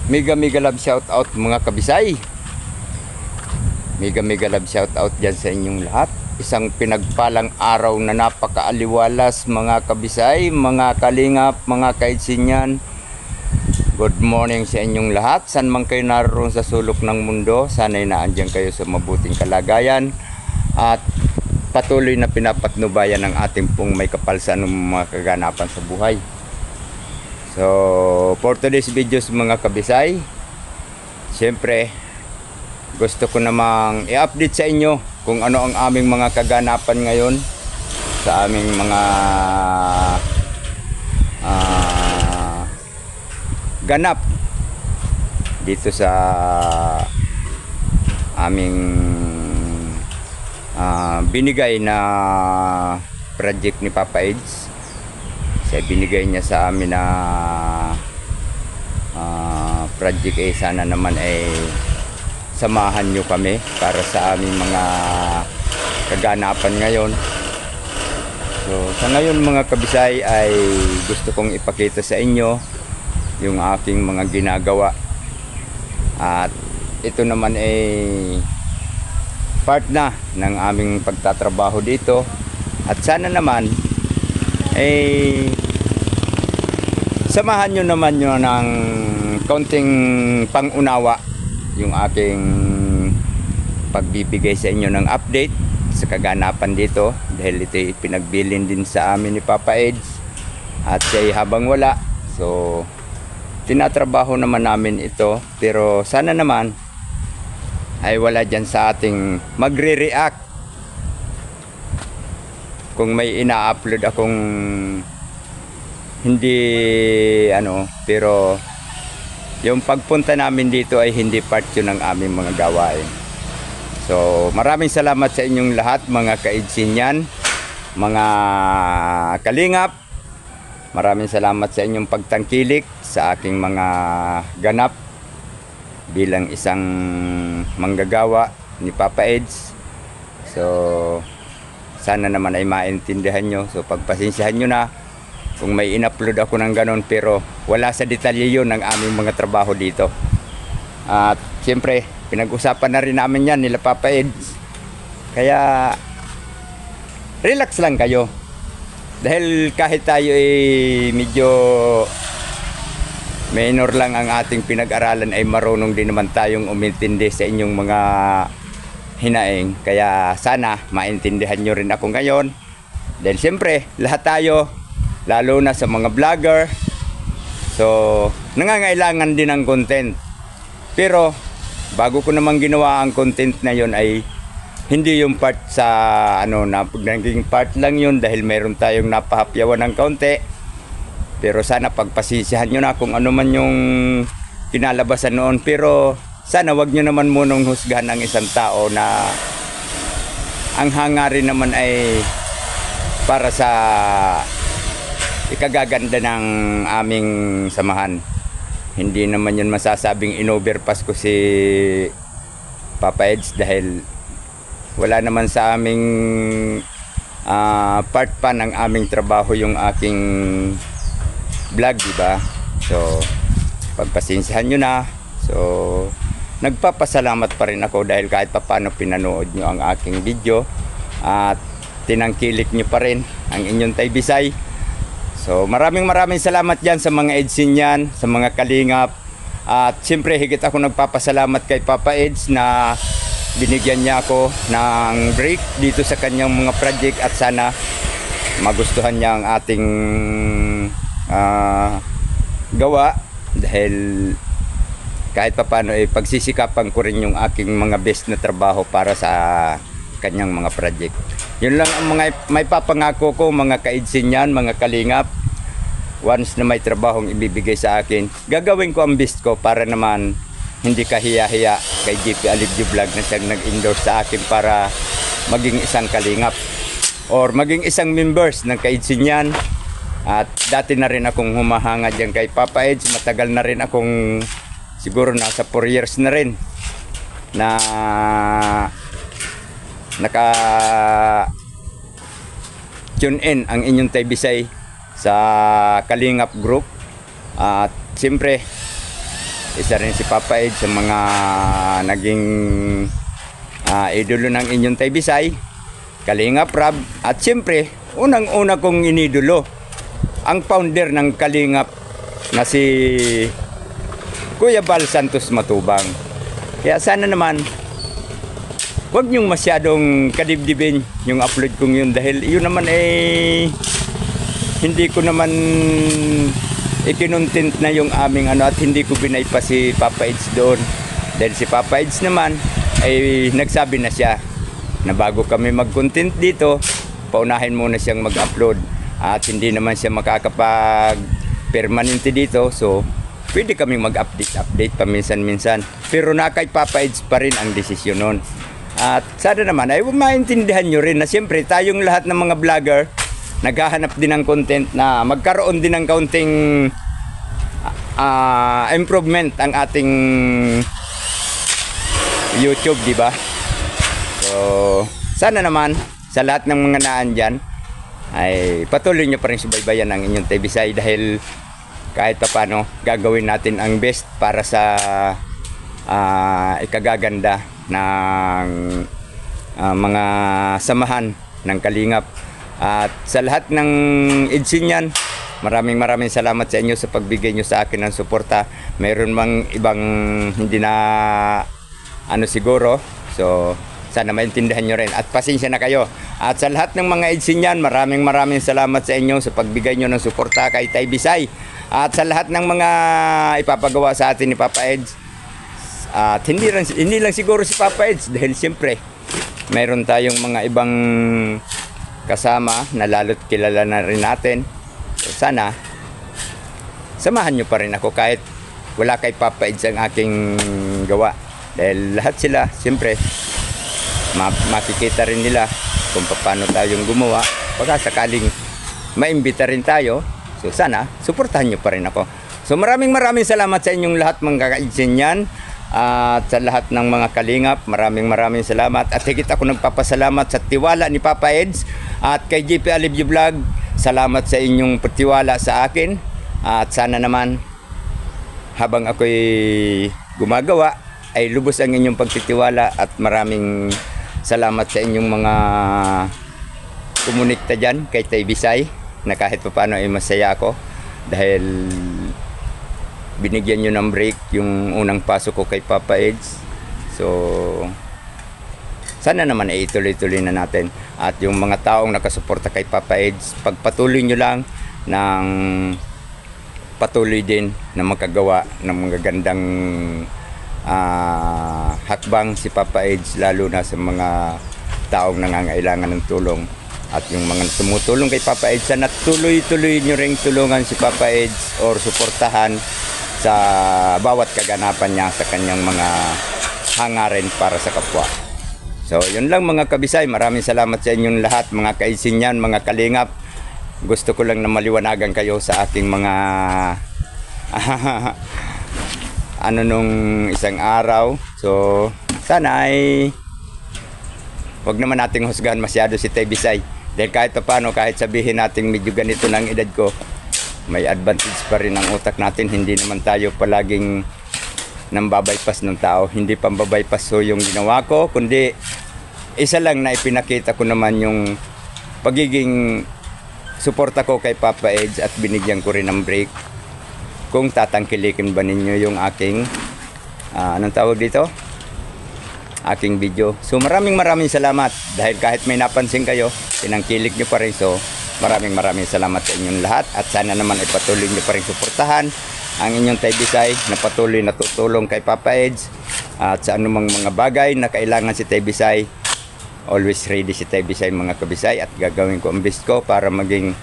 Mega love shout out mga kabisay. Mega love shout out dyan sa inyong lahat. Isang pinagpalang araw na napakaaliwalas mga kabisay, mga kalingap, mga kaitsinyan. Good morning sa inyong lahat. San man kayo naroon sa sulok ng mundo, sana'y naandyan kayo sa mabuting kalagayan at patuloy na pinapatnubayan ng ating pong may kapal sa anong mga kaganapan sa buhay. So, for today's videos mga kabisay, siyempre, gusto ko namang i-update sa inyo kung ano ang aming mga kaganapan ngayon sa aming mga ganap dito sa aming binigay na project ni Papa Eds. Kasi binigay niya sa amin na project, sana naman samahan nyo kami para sa aming mga kaganapan ngayon. So sa ngayon mga kabisay ay gusto kong ipakita sa inyo yung aking mga ginagawa, at ito naman part na ng aming pagtatrabaho dito, at sana naman samahan nyo naman nyo ng kaunting pangunawa yung aking pagbibigay sa inyo ng update sa kaganapan dito, dahil ito pinagbilin din sa amin ni Papa Eds at siya habang wala, so tinatrabaho naman namin ito. Pero sana naman ay wala dyan sa ating magre-react kung may ina-upload akong hindi pero yung pagpunta namin dito ay hindi part yun ng aming mga gawain. So maraming salamat sa inyong lahat mga kaidsinyan, mga kalingap. Maraming salamat sa inyong pagtangkilik sa aking mga ganap bilang isang manggagawa ni Papa Eds. So sana naman ay maintindihan nyo. So pagpasensyahan nyo na kung may in-upload ako ng ganon, pero wala sa detalye yun ng aming mga trabaho dito. At siyempre pinag-usapan na rin namin yan nila Papa Eds, kaya relax lang kayo, dahil kahit tayo medyo minor lang ang ating pinag-aralan, ay marunong din naman tayong umintindi sa inyong mga hinaing. Kaya sana maintindihan nyo rin ako ngayon, dahil siyempre lahat tayo, lalo na sa mga vlogger, so nangangailangan din ng content. Pero bago ko naman ginawa ang content na yon, ay hindi yung part sa naging part lang yun, dahil meron tayong napahapyawan ng kaunti. Pero sana pagpasisihan nyo na kung ano man yung kinalabasan noon. Pero sana wag nyo naman munang husgahan ng isang tao na ang hangarin naman ay para sa ikagaganda ng aming samahan. Hindi naman yun masasabing in-overpass ko si Papa Eds, dahil wala naman sa aming part pa ng aming trabaho yung aking vlog, diba? So pagpasensyahan nyo na. So nagpapasalamat pa rin ako dahil kahit paano pinanood nyo ang aking video at tinangkilik nyo pa rin ang inyong Tay Bisay. So maraming salamat dyan sa mga Edsinyan, sa mga kalingap. At siyempre higit ako nagpapasalamat kay Papa Eds na binigyan niya ako ng break dito sa kanyang mga project, at sana magustuhan niya ang ating gawa, dahil kahit paano pagsisikapan ko rin yung aking mga best na trabaho para sa kanyang mga project. Yun lang ang mga may papangako ko mga kaidsinyan, mga kalingap. Once na may trabahong ibibigay sa akin, gagawin ko ang best ko para naman hindi kahiya-hiya kay JP Alivio Vlog na siyang nag-endorse sa akin para maging isang kalingap or maging isang members ng kaidsinyan. At dati na rin akong humahanga dyan kay Papa Eds. Matagal na rin akong, siguro nasa 4 years na rin na naka tune in ang inyong Tay Bisay sa Kalingap Group. At siyempre isa rin si Papa Ed sa mga naging idolo ng inyong Tay Bisay, Kalingap Rab, at siyempre unang-una kong inidolo ang founder ng Kalingap na si Kuya Bal Santos Matubang. Kaya sana naman huwag niyong masyadong kadibdibin yung upload kong yun, dahil yun naman hindi ko naman ikinontent na yung aming at hindi ko binaypa si Papa Eds doon, dahil si Papa Eds naman ay nagsabi na siya na bago kami mag-content dito, paunahin muna siyang mag-upload, at hindi naman siya makakapag permanente dito, so pwede kami mag-update paminsan-minsan, pero na kay Papa Eds pa rin ang desisyon nun. At sana naman ay maintindihan nyo rin na siyempre tayong lahat ng mga vlogger naghahanap din ng content na magkaroon din ng kaunting improvement ang ating YouTube, di ba? So sana naman sa lahat ng mga naan dyan ay patuloy nyo pa rin subaybayan ang inyong Tay Bisay, dahil kahit pa paano gagawin natin ang best para sa ikagaganda ng mga samahan ng Kalingap. At sa lahat ng idsinyan, maraming salamat sa inyo sa pagbigay nyo sa akin ng suporta. Mayroon mang ibang hindi na siguro, so sana maintindihan nyo rin at pasensya na kayo. At sa lahat ng mga idsinyan, maraming salamat sa inyo sa pagbigay nyo ng suporta kay Tay Bisay. At sa lahat ng mga ipapagawa sa atin ni Papa Eds, at hindi lang siguro si Papa Eds, dahil siyempre mayroon tayong mga ibang kasama na lalo't kilala na rin natin. So sana samahan nyo pa rin ako kahit wala kay Papa Eds ang aking gawa, dahil lahat sila siyempre makikita rin nila kung paano tayong gumawa pagka sakaling maimbita rin tayo. So sana suportahan nyo pa rin ako. So maraming salamat sa inyong lahat mga kaidsinyan. At sa lahat ng mga Kalingap, maraming salamat. At higit ako nagpapasalamat sa tiwala ni Papa Eds at kay JP Alibio Vlog. Salamat sa inyong patiwala sa akin. At sana naman habang ako'y gumagawa ay lubos ang inyong pagtitiwala, at maraming salamat sa inyong mga komunikta dyan kay Tay Bisay, na kahit pa paano ay masaya ako dahil binigyan nyo ng break yung unang pasok ko kay Papa Eds. So sana naman ay ituloy-tuloy na natin. At yung mga taong nakasuporta kay Papa Eds, pagpatuloy nyo lang ng patuloy din na magkagawa ng mga gandang hakbang si Papa Eds, lalo na sa mga taong nangangailangan ng tulong. At yung mga tumutulong kay Papa Eds, sana tuloy-tuloy nyo ring tulungan si Papa Eds or suportahan sa bawat kaganapan niya sa kanyang mga hangarin para sa kapwa. So yun lang mga kabisay, maraming salamat sa inyong lahat mga kaidsinyan, mga Kalingap. Gusto ko lang na maliwanagan kayo sa aking mga nung isang araw. So sana ay wag naman nating husgahan masyado si Tay Bisay, dahil kahit paano, kahit sabihin natin medyo ganito na ang edad ko, may advantage pa rin ang utak natin. Hindi naman tayo palaging nambabypass ng tao. Hindi pambabypass so yung ginawa ko, kundi isa lang na ipinakita ko naman yung pagiging suporta ko kay Papa Eds, at binigyan ko rin ng break kung tatangkilikin ba ninyo yung aking anong tawag dito? Aking video. So maraming salamat, dahil kahit may napansin kayo, tinangkilik nyo pa rin. So maraming salamat sa inyong lahat, at sana naman ay patuloy nyo pa rin suportahan ang inyong Tay Bisay na patuloy na tutulong kay Papa Eds, at sa anumang mga bagay na kailangan si Tay Bisay, always ready si Tay Bisay mga kabisay, at gagawin ko ang best ko para maging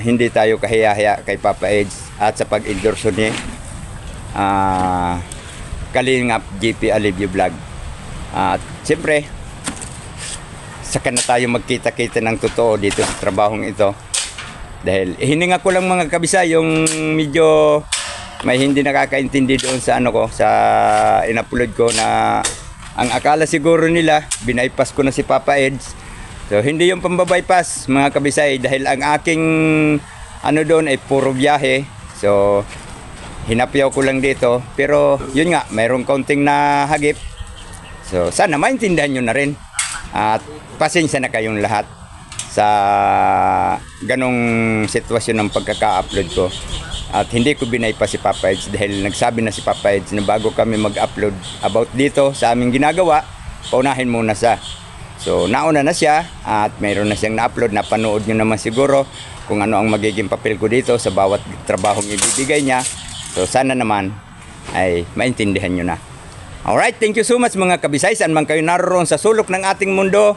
hindi tayo kahiya-hiya kay Papa Eds at sa pag-endorse niya Kalingap JP Alibio Vlog. At siyempre saka na tayo magkita-kita ng totoo dito sa trabahong ito, dahil hininga ko lang mga kabisay yung medyo may hindi nakakaintindi doon sa sa in-upload ko, na ang akala siguro nila binaypass ko na si Papa Eds. So hindi yung pambabypass mga kabisay, dahil ang aking doon ay puro biyahe. So hinapyaw ko lang dito. Pero yun nga, mayroong kaunting na hagip. So sana maintindihan nyo na rin. At pasensya na kayong lahat sa ganong sitwasyon ng pagkaka-upload ko. At hindi ko binaypa si Papa Eds dahil nagsabi na si Papa Eds na bago kami mag-upload about dito sa aming ginagawa, paunahin muna siya. So nauna na siya at mayroon na siyang na-upload. Napanood nyo naman siguro kung ano ang magiging papel ko dito sa bawat trabahong ibibigay niya. So sana naman ay maintindihan nyo na. Alright, thank you so much mga kabisay. Saan man kayo naroon sa sulok ng ating mundo,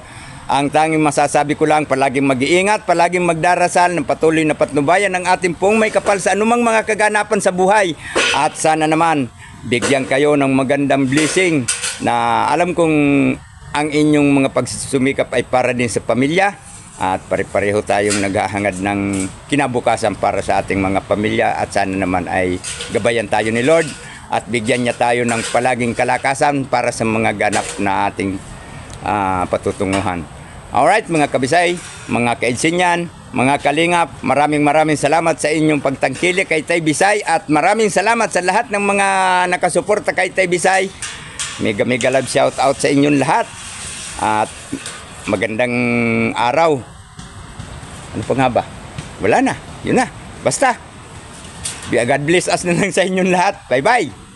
ang tanging masasabi ko lang, palaging mag-iingat, palaging magdarasal ng patuloy na patnubayan ng ating pong may kapal sa anumang mga kaganapan sa buhay. At sana naman, bigyan kayo ng magandang blessing na alam kong ang inyong mga pagsusumikap ay para din sa pamilya. At pare-pareho tayong naghahangad ng kinabukasan para sa ating mga pamilya. At sana naman ay gabayan tayo ni Lord at bigyan niya tayo ng palaging kalakasan para sa mga ganap na ating patutunguhan. Alright mga kabisay, mga kaidsinyan, mga kalingap, maraming salamat sa inyong pagtangkili kay Tay Bisay at maraming salamat sa lahat ng mga nakasuporta kay Tay Bisay. Mega love shout out sa inyong lahat at magandang araw. Ano pa nga ba? Wala na, yun na. Basta, God bless us na lang sa inyong lahat. Bye bye!